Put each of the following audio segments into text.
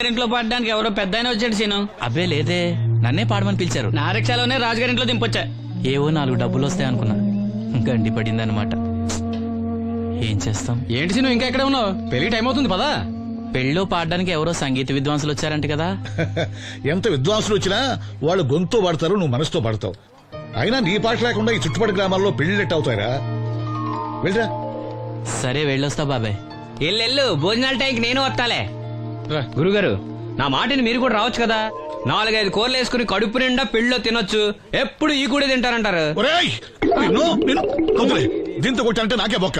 ఇంట్లో పాడడానికి ఎవరో పెద్ద ఆయన వచ్చాడు సీను. అబ్బే లేదే, నన్నే పాడమని పిలిచారు. నా రిక్షాలోనే రాజుగారింట్లో దింపొచ్చా. ఏవో 4 డబ్బులు వస్తాయి అనుకున్నా, గండి పడిందనమాట. ఏం చేస్తాం? ఏంటి సీను ఇంకా ఎక్కడ ఉన్నావు? పెళ్లి టైం అవుతుంది పదా. పెళ్ళిలో పాడడానికి ఎవరో సంగీత విద్వాంసులు వచ్చారంట కదా. ఎంత విద్వాంసులు వచ్చినా వాళ్ళు గొంతు పడతారు, నువ్వు మనసుతో పడతావు. అయినా నీ పాట లేకుండా ఈ చుట్టుపక్కల గ్రామాల్లో పెళ్లిళ్ళెట్ అవుతాయిరా. వెళ్ళరా. సరే వెళ్ళొస్తా బాబాయ్. ఎల్లెళ్ళు, భోజనాల టైంకి నేను వస్తాలే. గురుగారు, నా మాటని మీరు కూడా రావచ్చు కదా. 4-5 కూరలు వేసుకుని కడుపు నిండా పెళ్ళిలో తినొచ్చు. ఎప్పుడు ఈ కూడా తింటారంటారు. దీంతో కొట్టాలంటే నాకే బొక్క.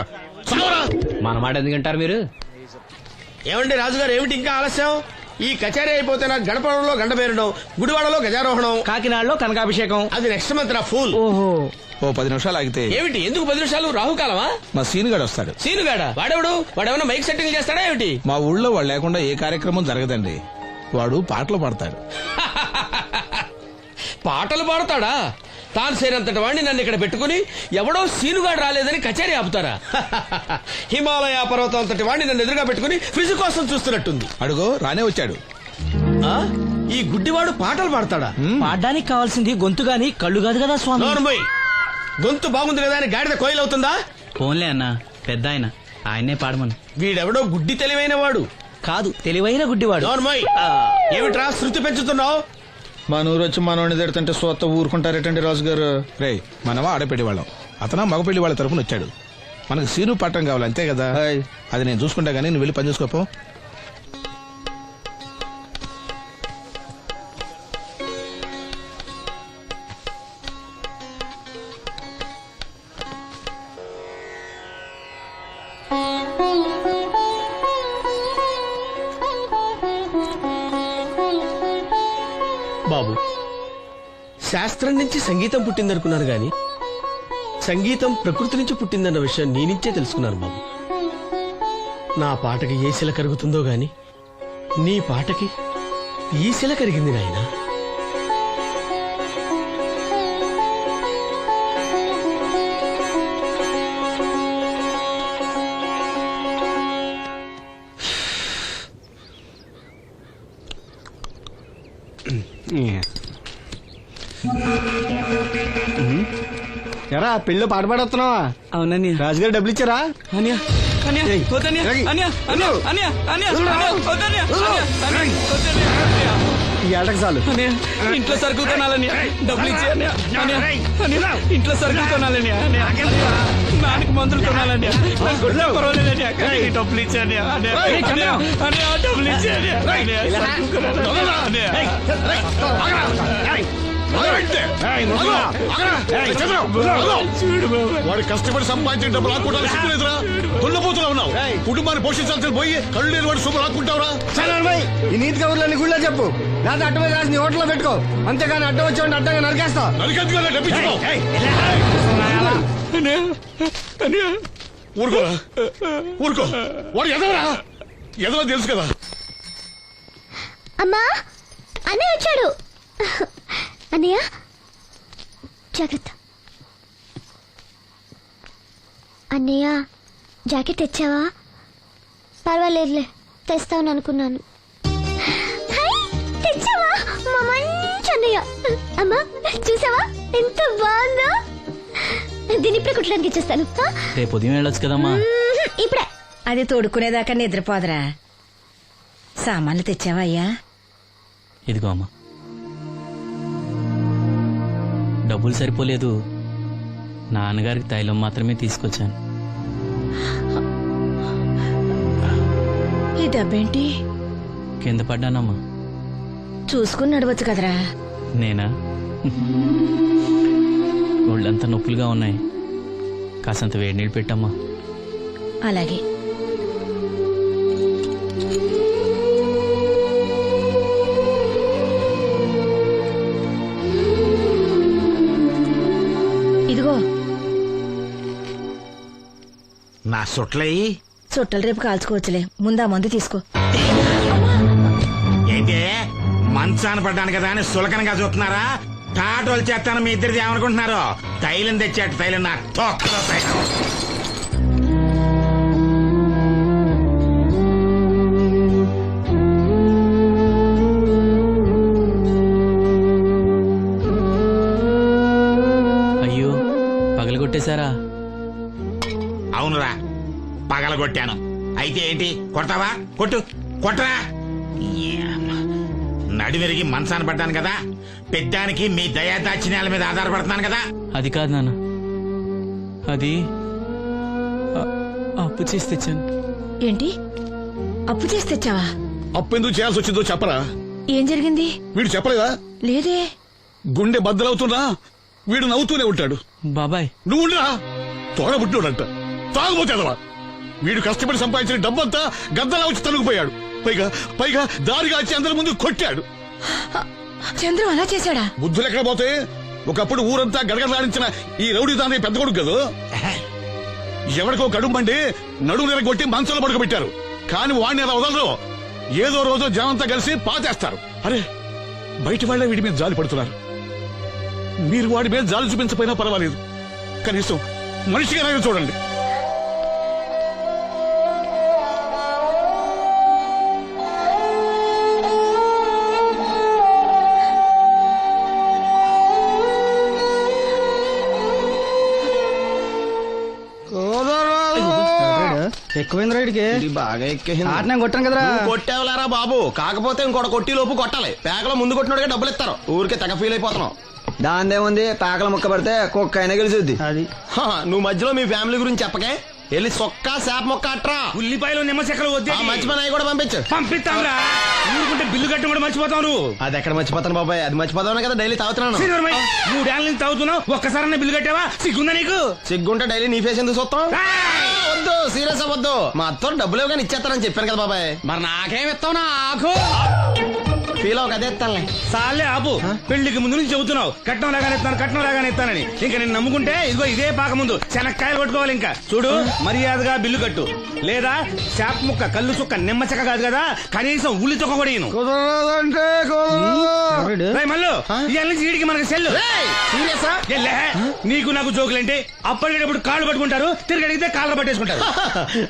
మన మాట ఎందుకు తింటారు మీరు? ఏమండి రాజుగారు, ఏమిటి ఇంకా ఆలస్యం? ఈ కచేరీ అయిపోతే నాకు గణపవరంలో గండ పేరడం, గుడివాడలో గజారోహణం, కాకినాడలో కనకాభిషేకం. అది నెక్స్ట్ మంత్ రా ఫూల్. ఓ 10 నిమిషాలు ఆగితే. ఏమిటి, ఎందుకు 10 నిమిషాలు? రాహుకాలమా? మా సీనుగాడు వస్తాడు. సీనుగాడా? వాడేమన్నా మైక్ సెట్టింగ్ చేస్తాడా ఏమిటి? మా ఊళ్ళో వాడు లేకుండా ఏ కార్యక్రమం జరగదండి. వాడు పాటలు పాడతాడు. పాటలు పాడతాడా? తాను సేనంతటి వాడిని నన్ను ఇక్కడ పెట్టుకుని ఎవడో సీనుగాడు రాలేదని కచేరీ ఆపుతారా? హిమాలయ పర్వతం అంతటి వాడిని నన్ను ఎదురుగా పెట్టుకుని ఫ్రిజ్ కోసం చూస్తున్నట్టుంది. అడుగో రానే వచ్చాడు. ఆ? ఈ గుడ్డివాడు పాటలు పాడతాడా? పాడడానికి కావాల్సింది గొంతు గాని కళ్ళు కాదు కదా స్వామి. నోర్మోయ్, గొంతు బాగుంది కదా అని గాడిద కోయిల్ అవుతుందా? ఫోన్లే అన్న, పెద్ద ఆయన, ఆయన్నే పాడమను. వీడెవడో గుడ్డి తెలివైన వాడు కాదు, తెలివైన గుడ్డివాడు. నోర్మోయ్, ఏమిట్రా శృతి పెంచుతున్నావు? మా నూరు వచ్చి మనోడిని తిడుతుంటే సొత్త ఊరుకుంటారేటండి రాజుగారు. రే, మనమా ఆడపెళ్లి వాళ్ళం, అతను మగపెళ్లి వాళ్ళ తరపున వచ్చాడు. మనకు సీను పట్టం కావాలి అంతే కదా. అది నేను చూసుకుంటా గానీ నువ్వు వెళ్ళి పని చూసుకోపో. బాబు, శాస్త్రం నుంచి సంగీతం పుట్టిందనుకున్నాను గాని సంగీతం ప్రకృతి నుంచి పుట్టిందన్న విషయం నీ నుంచే తెలుసుకున్నాను బాబు. నా పాటకి ఏ శిల కరుగుతుందో గాని నీ పాటకి ఈ శిల కరిగింది నాయనా. ఎరా పెళ్ళి పాట పాడుతున్నావా? అవునని రాజుగారు డబ్బులు ఇచ్చారా? ఈ ఏటకు చాలు. ఇంట్లో సరుకులు కొనాలని డబ్బులు ఇచ్చే ఇంట్లో సరుకులు కొనాలని నాన్నకి మందులు కొనాలని పర్వాలేదని డబ్బులు ఇచ్చాను డబ్బులు ఇచ్చాను. వాడు కష్టపడి సంపాదించిన డబ్బులు ఆకుంటారు. సిగ్గులేదురా? దున్నపోతున్నా ఉన్నావు. కుటుంబాన్ని పోషించాల్సిన పోయి కళ్ళు లేని వాడు శుభ్రం ఆకుంటావురా? ఈ నీతి కబుర్లన్నీ గుళ్ళో చెప్పు, లేదా అడ్డ మీద రాసి నీ హోటల్లో పెట్టుకో. అంతేగాని అడ్డం వచ్చి అడ్డంగా నరికేస్తా. నరికెందుకు డబ్బిచ్చుకో. ఊరుకోరా, ఊరుకో. వాడు ఎదవరా? ఎదవ తెలుసు కదా. అమ్మా, అన్నయ్య వచ్చాడు. అన్నయ్య జాగ్రత్త. అన్నయ్య జాకెట్ తెచ్చావా? పర్వాలేదులే, తెస్తావని అనుకున్నాను. తెచ్చావా? మా మంచి అన్నయ్య. అమ్మా చూసావా ఎంత బాగుందో? దీన్ని ఇప్పుడే కుట్టడానికి ఇచ్చేస్తాను. రేపు ఉదయం వెళ్ళొచ్చు కదమ్మా. ఇప్పుడే. అది తోడుకునేదాకా నిద్రపోదరా. సామాన్లు తెచ్చావా అయ్యా? ఇదిగో అమ్మా. డబ్బులు సరిపోలేదు, నాన్నగారికి తైలం మాత్రమే తీసుకొచ్చాను. ఈ డబ్బేంటి? కింద పడ్డానమ్మా. చూసుకుని నడవచ్చు కదరా. నేనా? ఒళ్ళంతా నొప్పులుగా ఉన్నాయి, కాసంత వేడి నీళ్ళు పెట్టమ్మా. అలాగే. ఇదిగో నా సొట్లయి చుట్టలు రేపు కాల్చుకోవచ్చులే, ముందా మందు తీసుకో. ఏంటే మంచాన పడ్డాను కదా అని సులకనగా చూస్తున్నారా? టాటోలు చేస్తాను మీ ఇద్దరిది ఏమనుకుంటున్నారు? తైలం తెచ్చాడు, తైలం నా తొక్కలో తైలం. కొట్టేశారా? అవునురా, పగలగొట్టాను. అయితే ఏంటి, కొడతావా? కొట్టు, కొట్టరా. నడివిరిగి మనసాన పడ్డాను కదా, పెద్దానికి మీ దయాదాక్షిణ్యాల మీద ఆధారపడుతున్నాను కదా. అది కాదు నాన్న, అది అప్పు చేసి తెచ్చాను. ఏంటి అప్పు చేసి తెచ్చావా? అప్పు ఎందుకు చేయాల్సి వచ్చిందో చెప్పరా? ఏం జరిగింది? వీడు చెప్పలేదా? లేదే. గుండె బద్దలవుతున్నా వీడు నవ్వుతూనే ఉంటాడు. బాబాయ్, నువ్వు ఉండరా, తోడబుట్టినోడంట, తాగుపోతేదవా. వీడు కష్టపడి సంపాదించిన డబ్బంతా గద్దలా వచ్చి తనుకుపోయాడు. పైగా పైగా దారిగా వచ్చి అందరి ముందు కొట్టాడు. చంద్రం అలా చేశాడా? బుద్ధులు ఎక్కడ పోతే, ఒకప్పుడు ఊరంతా గడగడలాడించిన ఈ రౌడీ దాని పెద్ద కొడుకు కదా. ఎవరికో కడుంబండి నడుము నిరగొట్టి మంచంలో పడుకోబెట్టారు. కానీ వాడిని అలా వదలరు. ఏదో రోజు జనంతా కలిసి పాతేస్తారు. అరే, బయట వాళ్లే వీడి మీద జాలి పడుతున్నారు. మీరు వాడి మీద జాలి చూపించపోయినా పర్వాలేదు, కనీసం మనిషిగా చూడండి. ఎక్కువైంది రైడ్కి బాగా ఎక్కేసింది. ఆట నేను కొట్టాను కదరా. కొట్టేవలేరా బాబు, కాకపోతే ఇంకోటి కొట్టి లోపు కొట్టాలి. పేకలో ముందు కొట్టినోడిగా డబ్బులు ఇస్తారు. ఊరికే తెగ ఫీల్ అయిపోతున్నావు. దాందేముంది, పేకల ముక్క పడితే కుక్క అయినా గెలిచిద్ది. అది నువ్వు మధ్యలో మీ ఫ్యామిలీ గురించి చెప్పకే. వెళ్ళి సొక్క శాప మొక్క అట్రా. ఉల్లిపాయలు నిమ్మచెక్కలు వద్దే. మంచి పని అవి కూడా పంపించు. పంపిస్తాంరా. ఊరుకుంటే బిల్లు కట్టడం కూడా మర్చిపోతావు నువ్వు. అది ఎక్కడ మర్చిపోతాను బాబాయ్, అది మర్చిపోతావు కదా డైలీ తాగుతున్నాను. 3 ఏళ్ళ నుంచి తాగుతున్నావు, ఒక్కసారన్నా బిల్లు కట్టావా? సిగ్గుందా నీకు? సిగ్గుంటే డైలీ నీ ఫేస్ ఎందుకు చూస్తాం? వద్దు, సీరియస్ అవ్వద్దు. మా అత్తో డబ్బులు ఇవ్వగానే ఇచ్చేస్తానని చెప్పాను కదా బాబాయ్. మరి నాకేం ఇస్తావు? నాకు ఫీల్ అవ్వక అదే ఇస్తానులే. సాలే ఆపు. పెళ్లికి ముందు నుంచి చెబుతున్నావు కట్నం లాగానే ఇస్తాను, కట్నం లాగానే ఇస్తానని. ఇంకా నేను నమ్ముకుంటే ఇదిగో ఇదే పాక ముందు శనక్కాయలు కొట్టుకోవాలి. ఇంకా చూడు, మర్యాదగా బిల్లు కట్టు, లేదా చేప ముక్క, కళ్ళు చుక్క, నిమ్మ చెక్క కాదు కదా, కనీసం ఉల్లి తొక్క కూడా ఇయ్యను. మళ్ళీ ఇవాళ నుంచి వీడికి మనకి సెల్లు. నీకు నాకు జోకులేంటి? అప్పటికేటప్పుడు కాళ్ళు పట్టుకుంటారు, తిరిగి అడిగితే కాళ్ళు పట్టేసుకుంటారు.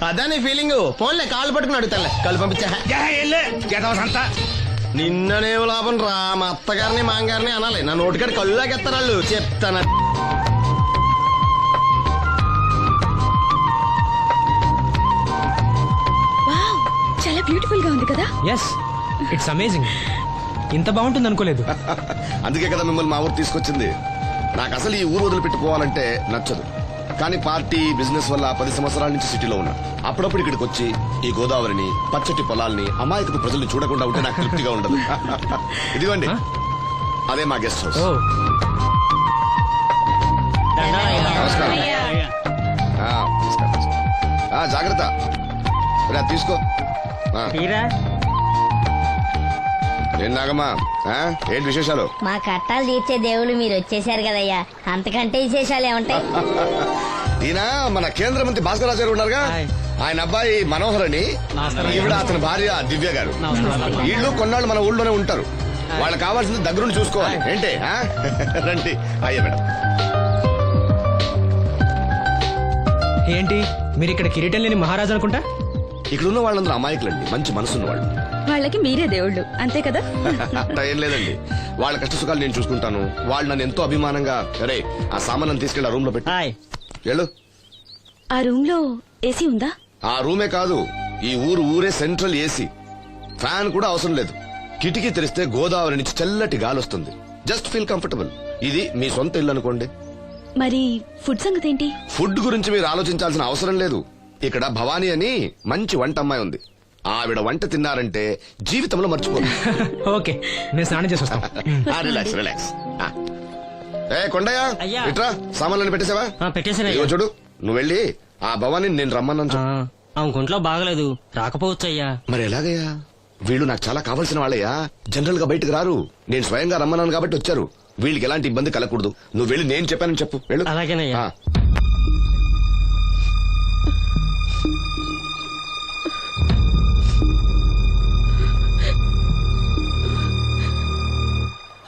అదే నీ ఫీలింగ్. ఫోన్లే కాళ్ళు పట్టుకుని అడుగుతానులే. కళ్ళు పంపించా. అంతా నిన్ననే లాభం రా. మా అత్తగారిని మాంగారిని అనాలి. నా నోటికాడ కళ్ళు లాగేస్తారు వాళ్ళు. చెప్తాను. వావ్, చాలా బ్యూటిఫుల్ గా ఉంది కదా. Yes, it's amazing. ఇంత బాగుంటుంది అనుకోలేదు. అందుకే కదా మిమ్మల్ని మా ఊరు తీసుకొచ్చింది. నాకు అసలు ఈ ఊరు వదిలిపెట్టుకోవాలంటే నచ్చదు. కానీ పార్టీ, బిజినెస్ వల్ల 10 సంవత్సరాల నుంచి సిటీలో ఉన్నా. అప్పుడప్పుడు ఇక్కడికి వచ్చి ఈ గోదావరిని, పచ్చటి పొలాల్ని, అమాయకపు ప్రజల్ని చూడకుండా ఉంటే నాకు తృప్తిగా ఉండదు. ఇదిగోండి, అదే మా గెస్ట్ హౌస్. నమస్కారం. జాగ్రత్త, తీసుకో. ఏం నాగమ్మా, ఏంటి విశేషాలు? మా కట్టాలు తీర్చే దేవుళ్ళు మీరు వచ్చేసారు కదయ్యా, అంతకంటే విశేషాలు ఏముంటాయి? ఈయన మన కేంద్ర మంత్రి భాస్కర్ రాజు గారు ఉన్నారుగా, ఆయన అబ్బాయి మనోహర్ అని, ఈవిడ అతని భార్య దివ్య గారు. వీళ్ళు కొన్నాళ్ళు మన ఊళ్ళోనే ఉంటారు. వాళ్ళకి కావాల్సింది దగ్గరుండి చూసుకోవాలి. ఏంటి రండి. అయ్యా మేడం. ఏంటి మీరు ఇక్కడ కిరీటం లేని మహారాజు అనుకుంటా? ఇక్కడ ఉన్న వాళ్ళందరూ అమాయకులండి, మంచి మనసున్న వాళ్ళు. వాళ్ళకి మీరే దేవుళ్ళు అంతే కదా. అట్లా ఏం లేదండి, వాళ్ళ కష్ట సుఖాలు నేను చూసుకుంటాను. వాళ్ళు నన్ను ఎంతో అభిమానంగా, అరే ఆ సామాన్ తీసుకెళ్ళి ఆ రూమ్ లో పెట్టి వెళ్ళు. ఆ రూమ్ లో ఏసీ ఉందా? ఆ రూమే కాదు, ఈ ఊరే సెంట్రల్ ఏసీ. ఫ్యాన్ కూడా అవసరం లేదు. కిటికీ తెరిస్తే గోదావరి నుంచి చల్లటి గాలి వస్తుంది. Just feel comfortable. ఇది మీ సొంత ఇల్లు అనుకోండి. మరి ఫుడ్ సంగతి ఏంటి? ఫుడ్ గురించి మీరు ఆలోచించాల్సిన అవసరం లేదు. ఇక్కడ భవానీ అని మంచి వంట అమ్మాయి ఉంది. ఆవిడ వంట తిన్నారంటే జీవితంలో మర్చిపోదు. ఓకే, నేను స్నానం చేసి వస్తాను. Relax relax. ఏ కొండయ్య, ఇట్రా, సామాన్లను పెట్టేసావా? పెట్టేసాను. చూడు, నువ్వు వెళ్ళి ఆ భవానీ నేను రమ్మన్నాను చెప్పు. ఆమె ఒంట్లో బాగలేదు, రాకపోవచ్చయ్యా. మరి ఎలాగయ్యా? వీళ్ళు నాకు చాలా కావాల్సిన వాళ్ళయ్యా. జనరల్ గా బయటకు రారు. నేను స్వయంగా రమ్మన్నాను కాబట్టి వచ్చారు. వీళ్ళకి ఎలాంటి ఇబ్బంది కలగకూడదు. నువ్వు వెళ్ళి నేను చెప్పానని చెప్పు. వెళ్ళు. అలాగేనయ్యా.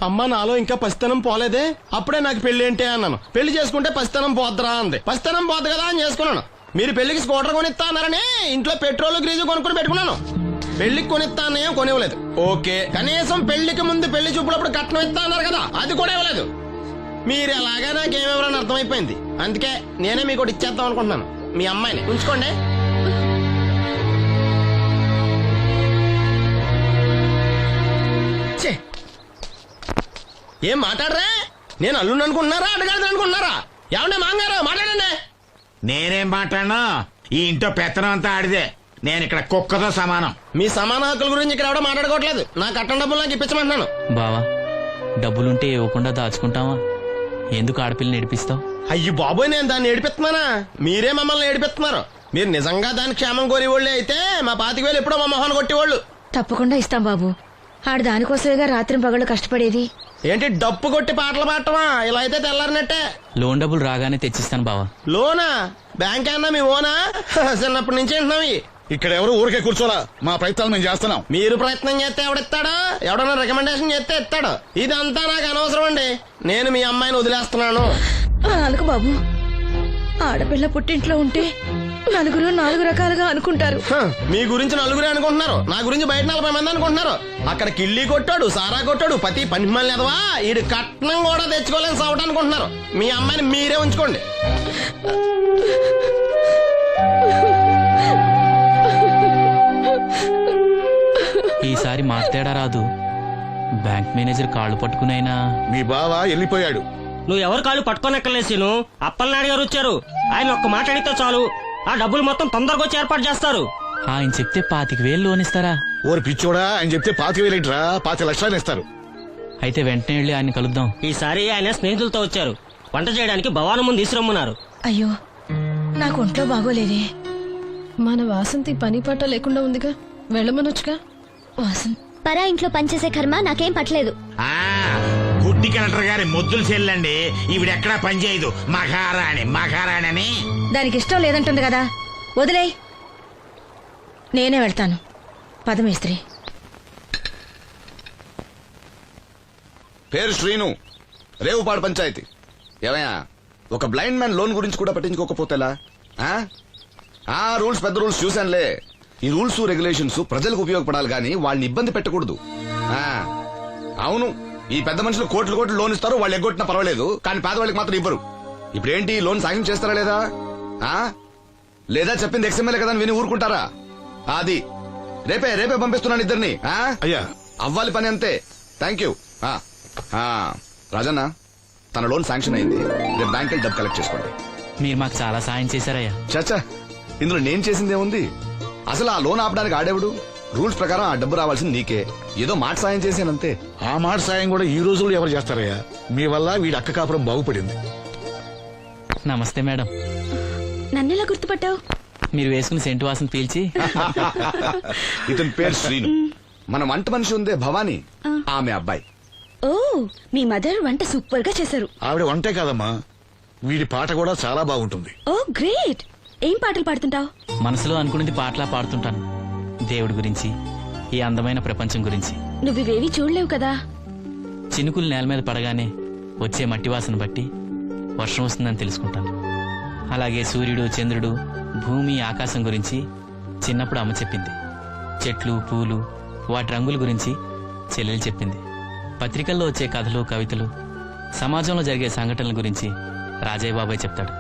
అమ్మ నాలో ఇంకా పసితనం పోలేదే. అప్పుడే నాకు పెళ్లి ఏంటి అన్నాను. పెళ్లి చేసుకుంటే పసితనం పోద్దురా అంది. పసితనం పోద్దు కదా అని చేసుకున్నాను. మీరు పెళ్లికి స్కూటర్ కొనిస్తా అన్నారని ఇంట్లో పెట్రోల్ గ్రీజు కొనుక్కుని పెట్టుకున్నాను. పెళ్లికి కొనిస్తా అన్నయ్యం కొనివ్వలేదు. ఓకే, కనీసం పెళ్లికి ముందు పెళ్లి చూపులప్పుడు కట్నం ఇస్తా అన్నారు కదా, అది కూడా ఇవ్వలేదు. మీరు ఎలాగా నాకేమెవరని అర్థమైపోయింది. అందుకే నేనే మీకు ఒకటి ఇచ్చేద్దాం అనుకుంటున్నాను. మీ అమ్మాయిని ఉంచుకోండి. ఛే! ఏం మాట్లాడరా? నేను అల్లుండి అనుకుంటున్నారా, అడగాలి అనుకుంటున్నారా? ఏమంటే మాంగారు మాట్లాడండి. నేనేం మాట్లాడను, ఈ ఇంట్లో పెత్తనం అంతా ఆడిదే. నేను ఇక్కడ కుక్కతో సమానం. మీ సమాన హక్కుల గురించి ఇక్కడ ఎవడో మాట్లాడుకోవట్లేదు. నా కట్టం డబ్బులు నాకు ఇప్పించమంటున్నాను. బావా డబ్బులుంటే ఇవ్వకుండా దాచుకుంటావా? ఎందుకు ఆడపిల్లని ఏడిపిస్తావు? అయ్యి బాబోయ్, నేను దాన్ని ఏడిపిస్తున్నానా? మీరే మమ్మల్ని ఏడిపిస్తున్నారు. మీరు నిజంగా దాని క్షేమం కోరేవాళ్ళే అయితే మా 25,000 ఎప్పుడో మా మొహాన్ని కొట్టేవాళ్ళు. తప్పకుండా ఇస్తాం బాబు. ఆడు దానికోసమేగా రాత్రి పగళ్ళు కష్టపడేది. ఏంటి డప్పు కొట్టి పాటలు పాడటమా? ఇలా అయితే తెల్లారినట్టే. లోన్ డబ్బులు రాగానే తెచ్చిస్తాను బావా. లోనా? బ్యాంక్ అన్నా మీ ఓనా? చిన్నప్పటి నుంచి వింటున్నావి. ఇక్కడ ఎవరు ఊరికే కూర్చోలా, మా ప్రయత్నాలు మేము చేస్తున్నాం. మీరు ప్రయత్నం చేస్తే ఎవడిస్తాడు? ఎవడన్నా రికమెండేషన్ చేస్తే ఇస్తాడు. ఇదంతా నాకు అనవసరం అండి. నేను మీ అమ్మాయిని వదిలేస్తున్నాను. అలాగ బాబు, ఆడపిల్ల పుట్టింట్లో ఉంటే నలుగురు 4 రకాలుగా అనుకుంటారు. మీ గురించి నలుగురే అనుకుంటున్నారు, నా గురించి బయట 40 మంది అనుకుంటున్నారు. అక్కడ కిళ్ళి కొట్టాడు, సారా కొట్టాడు, పతి పని మళ్ళీ ఎదవా, ఈడు కట్నం కూడా తెచ్చుకోలేని సవట అనుకుంటున్నారు. మీ అమ్మాయిని మీరే ఉంచుకోండి. ఈసారి మాట్లాడా రాదు. బ్యాంక్ మేనేజర్ కాళ్ళు పట్టుకునైనా మీ బావ వెళ్ళిపోయాడు. నువ్వు ఎవరు కాళ్ళు పట్టుకోనెక్కలేసిను. అప్పలనాయుడు గారు వచ్చారు. ఆయన ఒక్క మాట అడిగితే చాలు, ఆ డబ్బులు మొత్తం తొందరగా వచ్చి ఏర్పాటు చేస్తారు. ఆయన చెప్తే 25,000 లోన్ ఇస్తారా? ఓరి పిచ్చోడా, ఆయన చెప్తే 25,000 ఏంట్రా, 5 లక్షలు ఇస్తారు. అయితే వెంటనే వెళ్ళి ఆయన కలుద్దాం. ఈసారి ఆయన స్నేహితులతో వచ్చారు. వంట చేయడానికి భవానం ముందు తీసురమ్మన్నారు. అయ్యో, నాకు ఒంట్లో బాగోలేదే. మన వాసంతి పని పట్ట లేకుండా ఉందిగా, వెళ్ళమనొచ్చుగా. వాసంతి పరా ఇంట్లో పనిచేసే కర్మ నాకేం పట్టలేదు. గుడ్డి కలెక్టర్ గారి ముద్దులు చెల్లండి. ఈవిడెక్కడా పనిచేయదు. మహారాణి అని. దానికి ఇష్టం లేదంటుంది కదా, వదిలేయ్. నేనే వెళ్తాను. పదమేస్త్రి. పేరు శ్రీను, రేవుపాడు పంచాయతీ. ఏమయ్యా, ఒక బ్లైండ్ మ్యాన్ లోన్ గురించి కూడా పట్టించుకోకపోతేలా? రూల్స్ పెద్ద రూల్స్ చూశానులే. ఈ రూల్స్ రెగ్యులేషన్స్ ప్రజలకు ఉపయోగపడాలి గానీ వాళ్ళని ఇబ్బంది పెట్టకూడదు. అవును, ఈ పెద్ద మనుషులు కోట్లు లోన్ ఇస్తారు, వాళ్ళు ఎగ్గొట్టినా పర్వాలేదు, కానీ పేదవాళ్ళకి మాత్రం ఇవ్వరు. ఇప్పుడేంటి, లోన్ సాయం చేస్తారా లేదా? లేదా చెప్పింది ఎక్స్ఎంఎల్ఏ కదా అని విని ఊరుకుంటారా? అది రేపే పంపిస్తున్నాను ఇద్దరిని. అయ్యా, అవ్వాలి పని అంతే. Thank you. రాజన్న, తన లోన్ శాంక్షన్ అయింది. రేపు బ్యాంక్ డబ్బు కలెక్ట్ చేసుకోండి. మీరు మాకు చాలా సాయం చేశారయ్యా. చచ్చా, ఇందులో నేను చేసిందేముంది? అసలు ఆ లోన్ ఆపడానికి ఆడేవుడు? రూల్స్ ప్రకారం ఆ డబ్బు రావాల్సింది నీకే. ఏదో మాట సాయం చేశానంతే. ఆ మాట సాయం కూడా ఈ రోజుల్లో ఎవరు చేస్తారయ్యా? మీ వల్ల వీడి అక్క కాపురం బాగుపడింది. నమస్తే మేడం. నన్నెలా గుర్తుపట్టావు? మీరు వేసుకుని సెంటు వాసన పీల్చి. ఇతని పేరు శ్రీను. మన వంట మనిషి ఉందే భవానీ, ఆమె అబ్బాయి. ఓ, మీ మదర్ వంట సూపర్ గా చేశారు. ఆవిడ వంటే కాదమ్మా, వీడి పాట కూడా చాలా బాగుంటుంది. ఓ గ్రేట్. ఏం పాటలు పాడుతుంటావు? మనసులో అనుకున్నది పాటలా పాడుతుంటాను. దేవుడి గురించి, ఈ అందమైన ప్రపంచం గురించి. నువ్వివేవి చూడలేవు కదా. చినుకులు నేల మీద పడగానే వచ్చే మట్టి వాసన బట్టి వర్షం వస్తుందని తెలుసుకుంటాను. అలాగే సూర్యుడు, చంద్రుడు, భూమి, ఆకాశం గురించి చిన్నప్పుడు అమ్మ చెప్పింది. చెట్లు, పూలు, వాటి రంగుల గురించి చెల్లెలు చెప్పింది. పత్రికల్లో వచ్చే కథలు, కవితలు, సమాజంలో జరిగే సంఘటనల గురించి రాజయ్య బాబాయ్ చెప్తాడు.